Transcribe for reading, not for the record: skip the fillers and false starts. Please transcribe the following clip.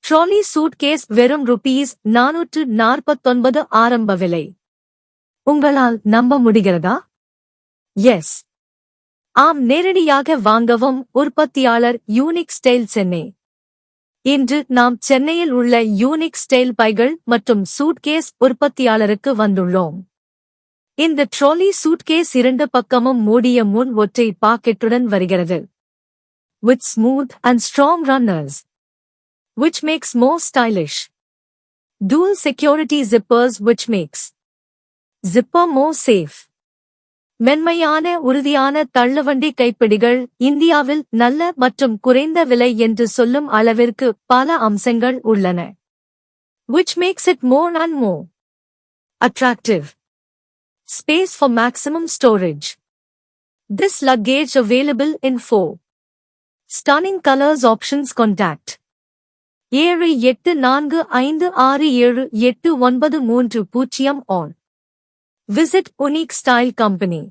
Trolley suitcase வெறும் ₹449 ஆரம்ப விலை. உங்களால் நம்ப முடிகிறதா? எஸ். ஆம், நேரடியாக வாங்கவும். உற்பத்தியாளர் யூனிக் ஸ்டைல் சென்னை. இன்று நாம் சென்னையில் உள்ள யூனிக் ஸ்டைல் பைகள் மற்றும் சூட்கேஸ் உற்பத்தியாளருக்கு வந்துள்ளோம். இந்த ட்ராலி சூட்கேஸ் 2 பக்கமும் மூடிய முன் ஒற்றை பாக்கெட்டுடன் வருகிறது. With smooth and strong runners, which makes more stylish. Dual security zippers which makes zipper more safe. மென்மையான உறுதியான தள்ளுவண்டி கைப்பிடிகள். இந்தியாவில் நல்ல மற்றும் குறைந்த விலை என்று சொல்லும் அளவிற்கு பல அம்சங்கள் உள்ளன. Which makes it more and more attractive. Space for maximum storage. This luggage available in 4 stunning colors options. Contact 7845678930 on. Visit Unique Style Company.